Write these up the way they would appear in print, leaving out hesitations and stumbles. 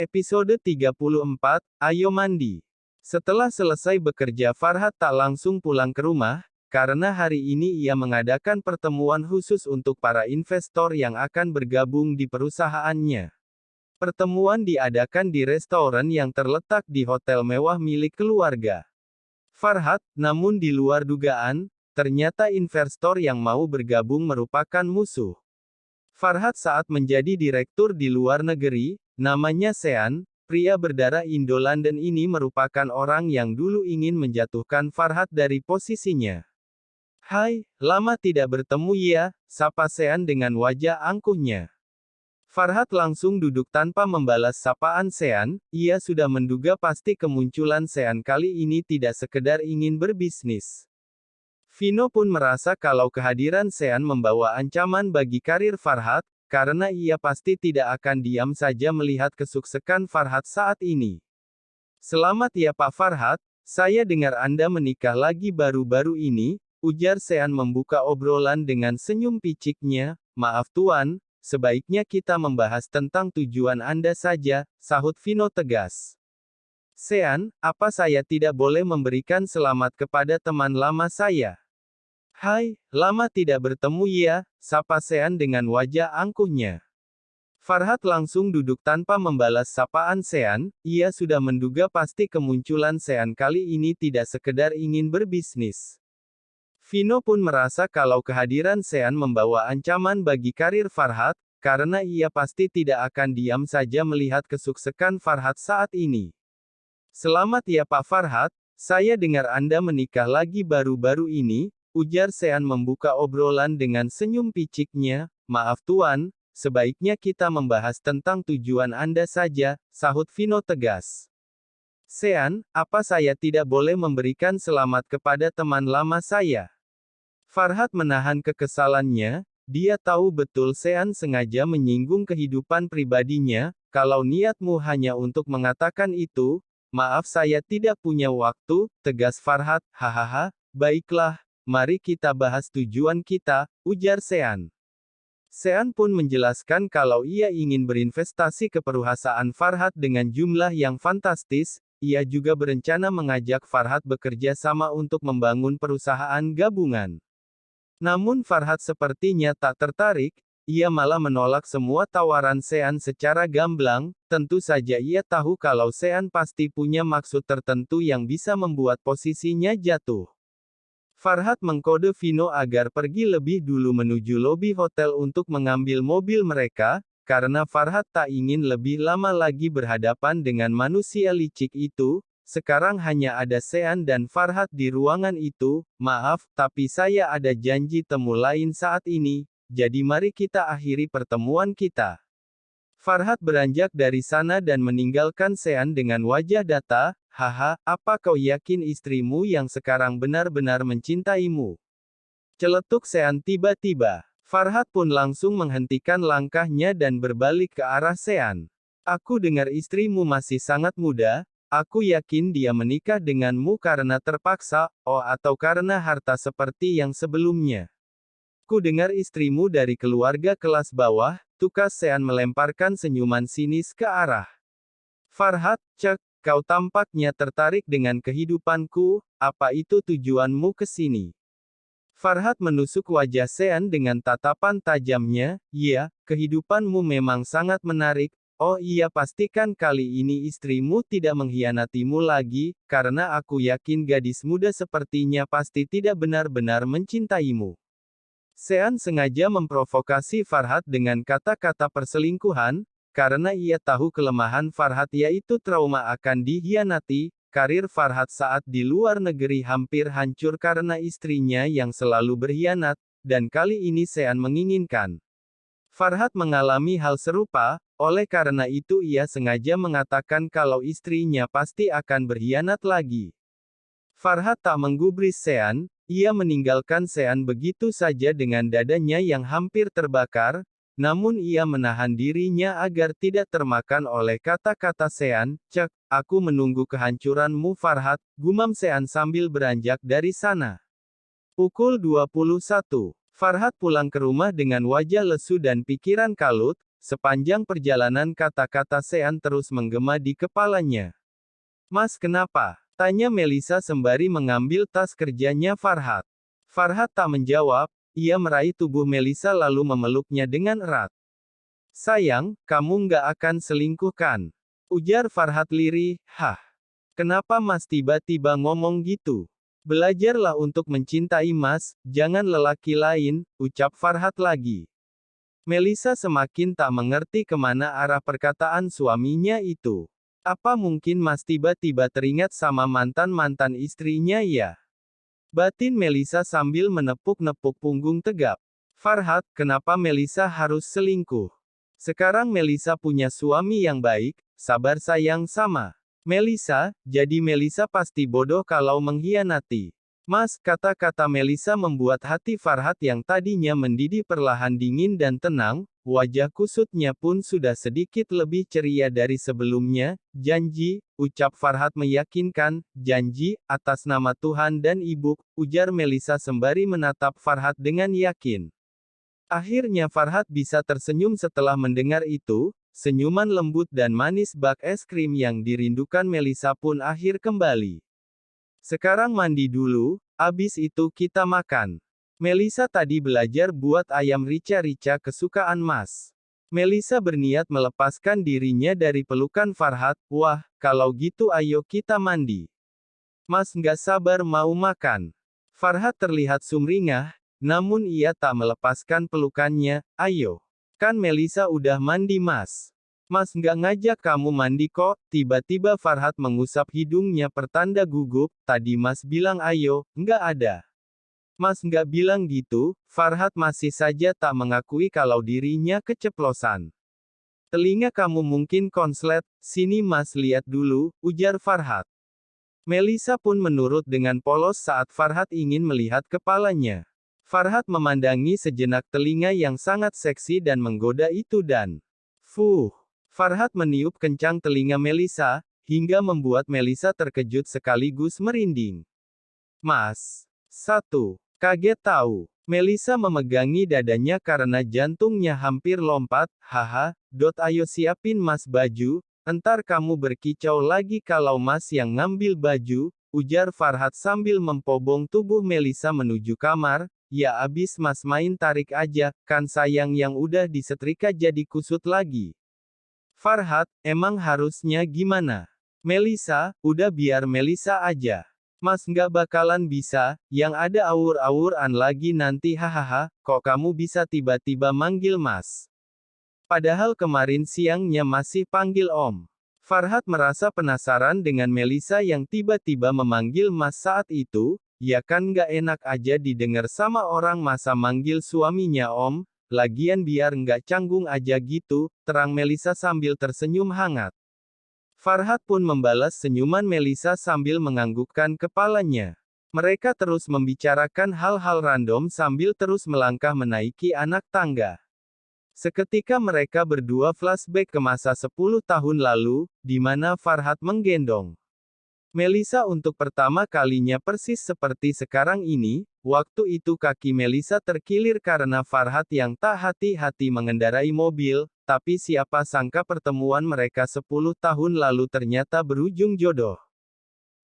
Episode 34, Ayo Mandi. Setelah selesai bekerja Farhat tak langsung pulang ke rumah, karena hari ini ia mengadakan pertemuan khusus untuk para investor yang akan bergabung di perusahaannya. Pertemuan diadakan di restoran yang terletak di hotel mewah milik keluarga Farhat, namun di luar dugaan, ternyata investor yang mau bergabung merupakan musuh Farhat saat menjadi direktur di luar negeri. Namanya Sean, pria berdarah Indo-London ini merupakan orang yang dulu ingin menjatuhkan Farhat dari posisinya. "Hai, lama tidak bertemu ya," sapa Sean dengan wajah angkuhnya. Farhat langsung duduk tanpa membalas sapaan Sean. Ia sudah menduga pasti kemunculan Sean kali ini tidak sekedar ingin berbisnis. Vino pun merasa kalau kehadiran Sean membawa ancaman bagi karir Farhat, karena ia pasti tidak akan diam saja melihat kesuksesan Farhat saat ini. "Selamat ya Pak Farhat, saya dengar Anda menikah lagi baru-baru ini," ujar Sean membuka obrolan dengan senyum piciknya. "Maaf Tuan, sebaiknya kita membahas tentang tujuan Anda saja," sahut Vino tegas. "Sean, apa saya tidak boleh memberikan selamat kepada teman lama saya?" "Hai, lama tidak bertemu ya," sapa Sean dengan wajah angkuhnya. Farhat langsung duduk tanpa membalas sapaan Sean. Ia sudah menduga pasti kemunculan Sean kali ini tidak sekedar ingin berbisnis. Vino pun merasa kalau kehadiran Sean membawa ancaman bagi karir Farhat, karena ia pasti tidak akan diam saja melihat kesuksesan Farhat saat ini. "Selamat ya Pak Farhat, saya dengar Anda menikah lagi baru-baru ini," ujar Sean membuka obrolan dengan senyum piciknya. "Maaf Tuan, sebaiknya kita membahas tentang tujuan Anda saja," sahut Vino tegas. "Sean, apa saya tidak boleh memberikan selamat kepada teman lama saya?" Farhat menahan kekesalannya. Dia tahu betul Sean sengaja menyinggung kehidupan pribadinya. "Kalau niatmu hanya untuk mengatakan itu, maaf saya tidak punya waktu," tegas Farhat. "Hahaha, baiklah. Mari kita bahas tujuan kita," ujar Sean. Sean pun menjelaskan kalau ia ingin berinvestasi ke perusahaan Farhat dengan jumlah yang fantastis. Ia juga berencana mengajak Farhat bekerja sama untuk membangun perusahaan gabungan. Namun Farhat sepertinya tak tertarik. Ia malah menolak semua tawaran Sean secara gamblang. Tentu saja ia tahu kalau Sean pasti punya maksud tertentu yang bisa membuat posisinya jatuh. Farhat mengkode Vino agar pergi lebih dulu menuju lobi hotel untuk mengambil mobil mereka, karena Farhat tak ingin lebih lama lagi berhadapan dengan manusia licik itu. Sekarang hanya ada Sean dan Farhat di ruangan itu. "Maaf, tapi saya ada janji temu lain saat ini, jadi mari kita akhiri pertemuan kita." Farhat beranjak dari sana dan meninggalkan Sean dengan wajah datar. "Haha, apa kau yakin istrimu yang sekarang benar-benar mencintaimu?" Celetuk Sean tiba-tiba. Farhat pun langsung menghentikan langkahnya dan berbalik ke arah Sean. "Aku dengar istrimu masih sangat muda. Aku yakin dia menikah denganmu karena terpaksa, atau karena harta seperti yang sebelumnya. Ku dengar istrimu dari keluarga kelas bawah," tukas Sean melemparkan senyuman sinis ke arah Farhat. "Cek, kau tampaknya tertarik dengan kehidupanku, apa itu tujuanmu ke sini?" Farhat menusuk wajah Sean dengan tatapan tajamnya. "Ya, kehidupanmu memang sangat menarik. Oh iya, pastikan kali ini istrimu tidak mengkhianatimu lagi, karena aku yakin gadis muda sepertinya pasti tidak benar-benar mencintaimu." Sean sengaja memprovokasi Farhat dengan kata-kata perselingkuhan, karena ia tahu kelemahan Farhat yaitu trauma akan dikhianati. Karir Farhat saat di luar negeri hampir hancur karena istrinya yang selalu berkhianat, dan kali ini Sean menginginkan Farhat mengalami hal serupa. Oleh karena itu ia sengaja mengatakan kalau istrinya pasti akan berkhianat lagi. Farhat tak menggubris Sean. Ia meninggalkan Sean begitu saja dengan dadanya yang hampir terbakar. Namun ia menahan dirinya agar tidak termakan oleh kata-kata Sean. "Cek, aku menunggu kehancuranmu Farhat," gumam Sean sambil beranjak dari sana. Pukul 21. Farhat pulang ke rumah dengan wajah lesu dan pikiran kalut. Sepanjang perjalanan kata-kata Sean terus menggema di kepalanya. Mas kenapa? Tanya Melisa sembari mengambil tas kerjanya Farhat. Farhat tak menjawab, ia meraih tubuh Melisa lalu memeluknya dengan erat. Sayang, kamu nggak akan selingkuhkan. Ujar Farhat lirih, hah. Kenapa Mas tiba-tiba ngomong gitu? Belajarlah untuk mencintai Mas, jangan lelaki lain, ucap Farhat lagi. Melisa semakin tak mengerti kemana arah perkataan suaminya itu. Apa mungkin Mas tiba-tiba teringat sama mantan-mantan istrinya ya? Batin Melisa sambil menepuk-nepuk punggung tegap. Farhat, kenapa Melisa harus selingkuh? Sekarang Melisa punya suami yang baik, sabar sayang sama Melisa, jadi Melisa pasti bodoh kalau mengkhianati. Mas, kata-kata Melisa membuat hati Farhat yang tadinya mendidih perlahan dingin dan tenang, wajah kusutnya pun sudah sedikit lebih ceria dari sebelumnya. Janji, ucap Farhat meyakinkan, janji, atas nama Tuhan dan Ibu, ujar Melisa sembari menatap Farhat dengan yakin. Akhirnya Farhat bisa tersenyum setelah mendengar itu, senyuman lembut dan manis bak es krim yang dirindukan Melisa pun akhir kembali. Sekarang mandi dulu, abis itu kita makan. Melisa tadi belajar buat ayam rica-rica kesukaan Mas. Melisa berniat melepaskan dirinya dari pelukan Farhat, wah, kalau gitu ayo kita mandi. Mas nggak sabar mau makan. Farhat terlihat sumringah, namun ia tak melepaskan pelukannya, ayo. Kan Melisa udah mandi Mas. Mas nggak ngajak kamu mandi kok, tiba-tiba Farhat mengusap hidungnya pertanda gugup, tadi Mas bilang ayo, nggak ada. Mas nggak bilang gitu, Farhat masih saja tak mengakui kalau dirinya keceplosan. Telinga kamu mungkin konslet, sini Mas lihat dulu, ujar Farhat. Melisa pun menurut dengan polos saat Farhat ingin melihat kepalanya. Farhat memandangi sejenak telinga yang sangat seksi dan menggoda itu dan Farhat meniup kencang telinga Melisa, hingga membuat Melisa terkejut sekaligus merinding. Mas. 1. Kaget tahu. Melisa memegangi dadanya karena jantungnya hampir lompat, haha, ayo siapin Mas baju, entar kamu berkicau lagi kalau Mas yang ngambil baju, ujar Farhat sambil mempobong tubuh Melisa menuju kamar. Ya abis Mas main tarik aja, kan sayang yang udah disetrika jadi kusut lagi. Farhat, emang harusnya gimana? Melisa, udah biar Melisa aja. Mas nggak bakalan bisa, yang ada awur-awuran lagi nanti hahaha, kok kamu bisa tiba-tiba manggil Mas? Padahal kemarin siangnya masih panggil Om. Farhat merasa penasaran dengan Melisa yang tiba-tiba memanggil Mas saat itu. Ya kan nggak enak aja didengar sama orang masa manggil suaminya Om, lagian biar nggak canggung aja gitu, terang Melisa sambil tersenyum hangat. Farhat pun membalas senyuman Melisa sambil menganggukkan kepalanya. Mereka terus membicarakan hal-hal random sambil terus melangkah menaiki anak tangga. Seketika mereka berdua flashback ke masa 10 tahun lalu, di mana Farhat menggendong Melisa untuk pertama kalinya persis seperti sekarang ini. Waktu itu kaki Melisa terkilir karena Farhat yang tak hati-hati mengendarai mobil, tapi siapa sangka pertemuan mereka 10 tahun lalu ternyata berujung jodoh.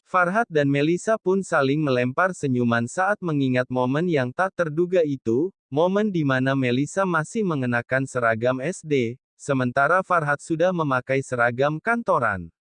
Farhat dan Melisa pun saling melempar senyuman saat mengingat momen yang tak terduga itu, momen di mana Melisa masih mengenakan seragam SD, sementara Farhat sudah memakai seragam kantoran.